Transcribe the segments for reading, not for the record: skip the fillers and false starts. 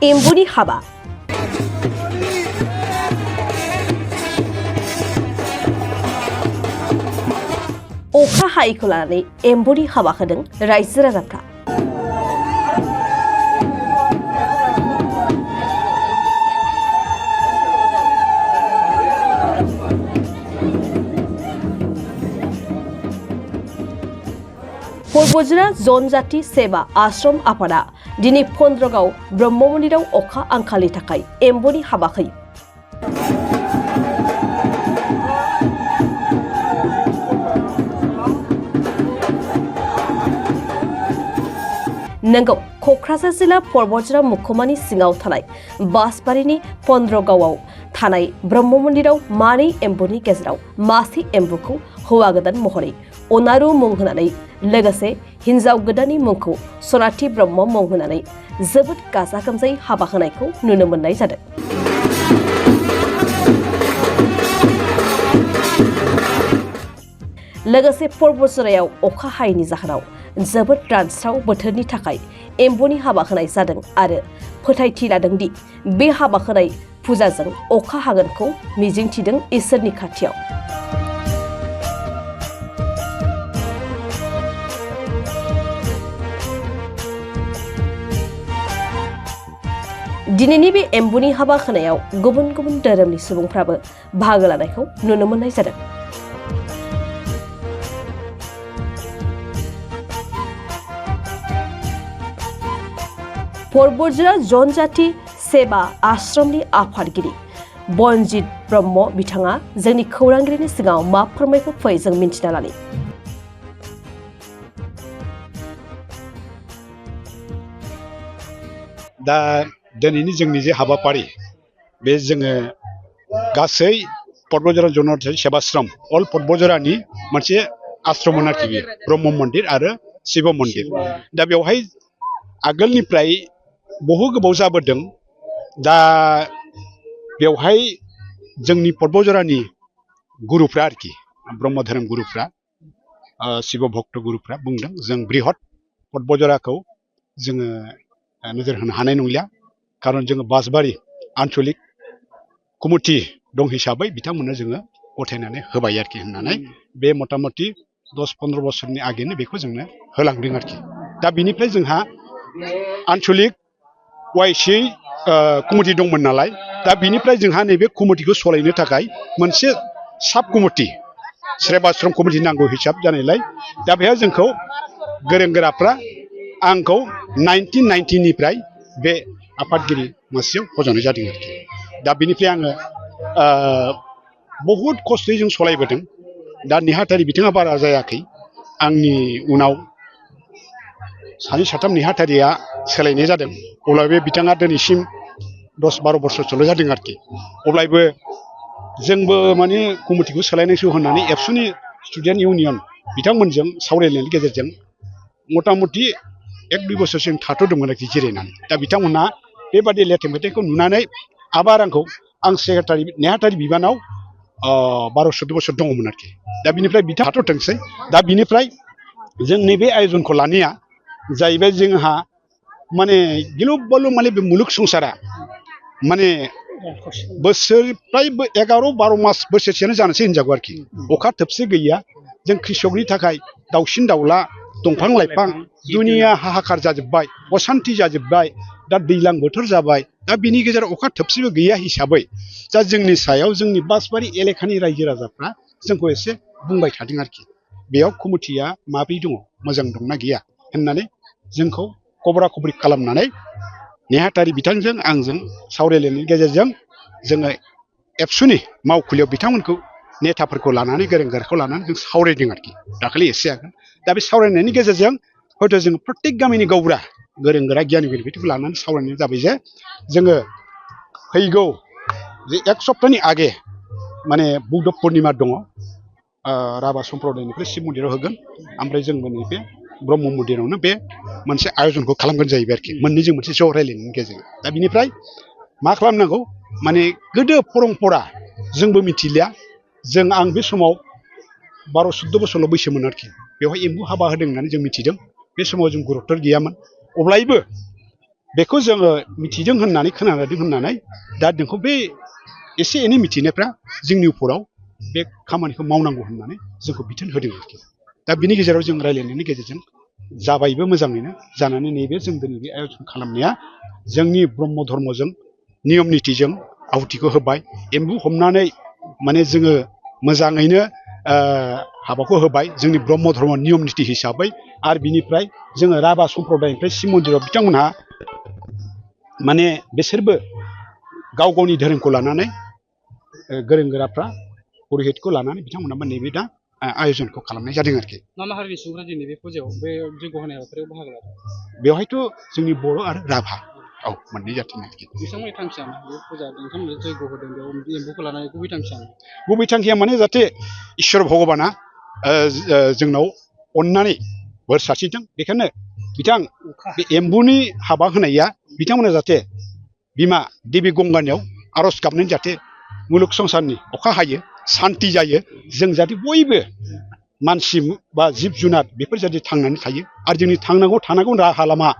एम्बुनि हाबा अखा हायैखौ लानानै एम्बुनि हाबा होदों रायजो राजाफ्रा। पर्बजरा जनजाति सेवा आश्रम आफादा दिनै फन्द्रगाव ब्रह्म मन्दिराव अखा आंखालनि थाखाय एम्बुनि हाबा होयो। नंगौ, कक्राझार जिल्ला पर्बजरा मुखुमानि सिङाव थानाय बासबारिनि फन्द्रगावआव थानाय ब्रह्म मन्दिराव मानै एम्बुनि गेजेराव मासे एम्बुखौ हौवा गोदान महरै अनारु मुं होनानै लोगोसे हिन्जाव गोदाननि मुंखौ सनाथि ब्रह्म मुं होनानै जोबोद गाजा गोमजायै हाबा होनायखौ नुनो मोननाय जादों। लोगोसे पर्बजरायाव अखा हायैनि जाहोनाव जोबोद रानस्राव बोथोरनि थाखाय एम्बुनि हाबा होनाय जादों आरो फोथायथि लादों दि बे हाबा होनाय फुजाजों अखा हागोनखौ मिजिंथिदों इसोरनि खाथियाव। दिनैनि बे एम्बुनि हाबा होनायाव गुबुन गुबुन धोरोमनि सुबुंफ्राबो बाहागो लानायखौ नुनो मोननाय जादों। पर्बजरा जनजाति सेवा आश्रमनि आफादगिरि बनजित ब्रह्म बिथाङा जोंनि खौरांगिरिनि सिगाङाव मा फोरमायखौ फै जों मिन्थिना लानि। दा दिनैनि जोंनि जे हाबाफारि बे जोङो गासै पर्बजरा जनजाति सेवाश्रम अल पर्बजरानि मोनसे आश्रम आरोखि बे ब्रह्म मन्दिर आरो शिव मन्दिर। दा बेवहाय आगोलनिफ्राय बहु गोबाव जाबोदों। दा बेवहाय जोंनि पर्बजरानि गुरुफ्रा आरोखि ब्रह्म धोरोम गुरुफ्रा शिव भक्त गुरुफ्रा बुंदों जों बृहत पर्बजराखौ जोङो नोजोर होनो हानाय नंलिया, खारन जोङो बासबारि आन्चलिक कमिटि दं हिसाबै बिथांमोननो जोङो गथायनानै होबाय आरोखि होननानै बे मथा मथि 10-15 बोसोरनि आगेनो बेखौ जोंनो होलांदों आरोखि। दा बिनिफ्राय जोंहा आन्चलिक वाइसै कमिटि दंमोन नालाय, दा बिनिफ्राय जोंहा नैबे कमिटिखौ सालायनो थाखाय मोनसे साब कमिटि सेबाश्रम कमिटि नांगौ हिसाब जानायलाय दा बेहाय जोंखौ गोरों गोराफ्रा आंखौ 1990 निफ्राय बे आफादगिरि मासियाव फज'नाय जादों आरोखि। दा बिनिफ्राय आङो बहुद खस्थ'यै जों सालायबोदों। दा नेहाथारि बिथिङा बारा जायाखै, आंनि उनाव सानै साथाम नेहाथारिया सोलायनाय जादों। अब्लाबो बे बिथाङा दिनैसिम 10-12 बोसोरसोल' जादों आरोखि। अब्लाबो जोंबो माने कमिटिखौ सोलायनांसौ होननानै एबसुनि स्टुडेन्ट इउनियन बिथांमोनजों सावरायलायनायनि गेजेरजों मथा मथि 1-2 बोसोरसिम थाथ'दोंमोन आरोखि जिरायनानै। दा बिथांमोनहा बेबादि लेथें फेथेंखौ नुनानै आबार आं सेक्रेटारि नेहाथारि बिबानाव 12-14 बोसोर दङमोन आरोखि। दा बिनिफ्राय बिथाङा थाथ'थोंसै। दा बिनिफ्राय जों नैबे आयजनखौ लानाया जाहैबाय जोंहा माने गिलु बालु माने बे मुलुग संसारा माने बोसोर फ्राय 11-12 मास बोसोरसेयानो जानोसै होनजागौ आरोखि। अखा थोबसे गैया। जों कृषकनि थाखाय दाउसिन दाउला दंफां लाइफां दुनिया हाहाकार जाजोब्बाय, असान्ति जाजोब्बाय। दा दैज्लां बोथोर जाबाय। दा बिनि गेजेराव अखा थोबसेबो गैया हिसाबै दा जोंनि सायाव जोंनि बासबारि एलेखानि रायजो राजाफ्रा जोंखौ एसे बुंबाय थादों आरोखि। बेयाव कमिटिया माब्रै दङ, मोजां दंना गैया होननानै जोंखौ खबरा खबरि खालामनानै नेहाथारि बिथांजों आंजों सावरायलायनायनि गेजेरजों जोङो एबसुनि मावखुलियाव बिथांमोनखौ नेताफोरखौ लानानै गोरों गोराखौ लानानै जों सावरायदों आरोखि दाखालि एसे आगोल। दा बे सावरायनायनि गेजेरजों हयथ' जोङो प्रत्येक गामिनि गावबुरा गोरों गोरा गियानिगिरि बिदिखौ लानानै सावरायनाय जाबाय जे जोङो फैगौ जे 1 सप्ताहनि आगे माने बुद्ध पुर्निमा दङ, राभा सम्प्रदायनिफ्राय शिब मन्दिराव होगोन, ओमफ्राय जोंबो नैबे ब्रह्म मन्दिरावनो बे मोनसे आयजनखौ खालामगोन जाहैबाय आरोखि मोननैजों मोनसे ज' रायलायनायनि गेजेरजों। दा बिनिफ्राय मा खालामनांगौ माने गोदो परम्परा जोंबो मिथिलिया। आं बे समाव 12-14 बोसोरल' बैसोमोन आरोखि। बेवहाय एम्बु हाबा होदों होननानै जों मिथिदों। बे समाव जों गुरुत्त' गैयामोन। अब्लाबो बेखौ जोङो मिथिदों होननानै खोनादों होननानै दा नोंखौ बे एसे एनै मिथिनायफ्रा जोंनि उपराव बे खामानिखौ मावनांगौ होननानै जोंखौ बिथोन होदों आरोखि दा बिनि गेजेराव जों रायज्लायनायनि गेजेरजों जाबायबो मोजाङैनो जानानै नैबे जों दिनै बे आयजन खालामनाया जोंनि ब्रह्म धर्मजों नियम नितिजों आहुतिखौ होबाय एम्बु हमनानै माने जोङो मोजाङैनो हाबाखौ होबाय जोंनि ब्रह्म धर्म नियम निति हिसाबै आरो बिनिफ्राय जोङो राभा सम्प्रदायनिफ्राय शिब मन्दिराव बिथांमोनहा माने बिसोरबो गाव गावनि धोरोमखौ लानानै गोरों गोराफ्रा पुरहितखौ लानानै बिथांमोनहा नैबे दा आयजनखौ खालामनाय जादों आरोखि मा मा हारिनि सुबुंफ्रा दिनै बे फुजायाव बे जयग' होनाय हाबाफारियाव बाहागो लादों? बेवहायथ' जोंनि बर' आरो राभा औ मोननै जाथिनि आरोखि बिथांमोननि थांखिया मा बे फुजा नोंथांमोननि जयग' होदों बेयाव एम्बुखौ लानानै गुबै थांखिया मा? गुबै थांखिया माने जाहाथे इसोर भगबाना जोंनाव अननानै बोर सारस्रिथों बेखायनो बिथां बे एम्बुनि हाबा होनाया बिथांमोना जाहाथे बिमा देबि गंगानियाव आर'ज गाबनानै जाहाथे मुलुग संसारनि अखा हायो सान्ति जायो जों जाहाथे बयबो मानसि बा जिब जुनार बेफोर जाहाथे थांनानै थायो आरो जोंनि थानांगौ राहा लामा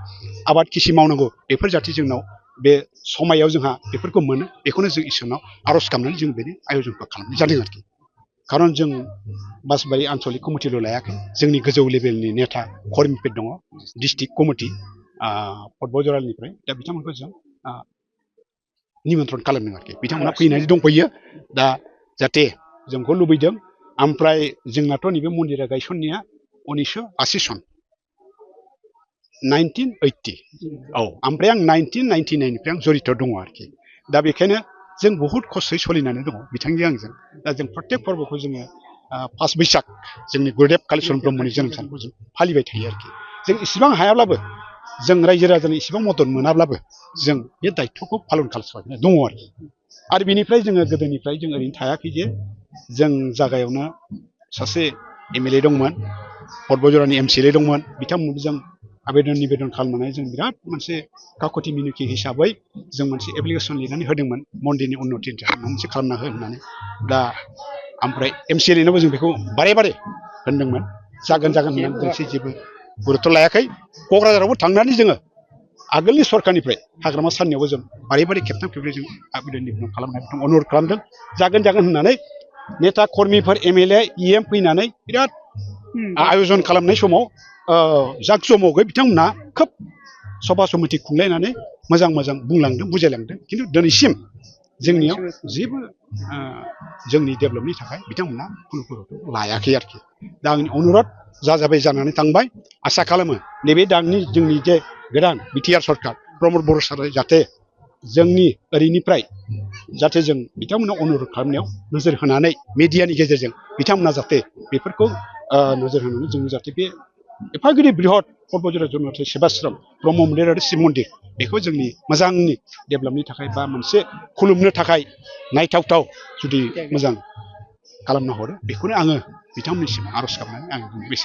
आबाद खिथि मावनांगौ बेफोर जाहाथे जोंनाव बे समायाव जोंहा बेफोरखौ मोनो बेखौनो जों इसोरनाव आर'ज गाबनानै जों बेनि आयजनखौ खालामनाय जादों आरोखि खारन जों बासबारि आन्सलिक कमिटिल' लायाखै जोंनि गोजौ लेभेलनि नेता कर्मिफोर दङ डिस्ट्रिक्ट कमिटि पटबजरानिफ्राय दा बिथांमोनखौ जों निमन्त्रन खालामदों आरोखि बिथांमोना फैनानै दंफैयो दा जाहाथे जोंखौ लुबैदों ओमफ्राय जोंनाथ' नैबे मन्दिरा गायसननाया 1980 सन 1980 औ ओमफ्राय आं 1999निफ्राय आं जरित दङ आरोखि दा बेखायनो जों बहुद खस्थ'यै सोलिनानै दङ बिथांजों आंजों दा जों प्रत्येक फोरबोखौ जोङो 5 बैसाग जोंनि गुरुदेब कालिचरन ब्रह्मनि जोनोम सानखौ जों फालिबाय थायो आरोखि जों इसेबां हायाब्लाबो जों रायजो राजानि इसेबां मदद मोनाब्लाबो जों बे दायित्वखौ पालन खालामगासिनो दङ आरो बिनिफ्राय जोङो गोदोनिफ्राय जों ओरैनो थायाखै जे जों जागायावनो सासे MLA दंमोन पटबजरानि MCLA दंमोन बिथांमोनजों आवेदन निवेदन खालामनानै जों बिराद मोनसे काकति मिन'खि हिसाबै जों मोनसे एप्लिकेसन लिरनानै होदोंमोन मन्दिरनि उन्नतिनि थाखाय मोनसे खालामना हो होननानै दा ओमफ्राय MCLA-नोबो जों बेखौ बारे बारे होनदोंमोन जागोन होननानै जों जेबो गुरुत्व लायाखै क'क्राझारावबो थांनानै जोङो आगोलनि सरखारनिफ्राय हाग्रामा साननियावबो जों बारे खेबथाम खेबब्रै जों आवेदन निवेदन खालामनाय अनुरद खालामदों जागोन होननानै नेता कर्मिफोर MLA EM फैनानै बिराद आयजन खालामनाय समाव जाक जमगै बिथांमोनहा खोब सभा समिति खुंलायनानै मोजां बुंलांदों बुजायलांदों खिन्थु दिनैसिम जोंनियाव जेबो जोंनि डेभेलपनि थाखाय बिथांमोनहा खुनु गुरुत्व लायाखै आरोखि दा आंनि अनुरद जाबाय जानानै थांबाय आसा खालामो नैबे दानि जोंनि जे गोदान BTR सरकार प्रमद बर' सारा जाहाथे जोंनि ओरैनिफ्राय जाहाथे जों बिथांमोननाव अनुरद खालामनायाव नोजोर होनानै मिडियानि गेजेरजों बिथांमोना जाहाथे बेफोरखौ नोजोर होनानै जों जाहाथे बे एफा गिदिर बृहत पटबजरा जन्मथि सेबाश्रम ब्रह्म मन्दिर आरो शिब मन्दिर बेखौ जोंनि मोजांनि डेभेलपनि थाखाय बा मोनसे खुलुमनो थाखाय नायथावथाव जुदि मोजां खालामना हरो बेखौनो आङो बिथांमोननिसिम आर'ज गाबनानै आं बेसे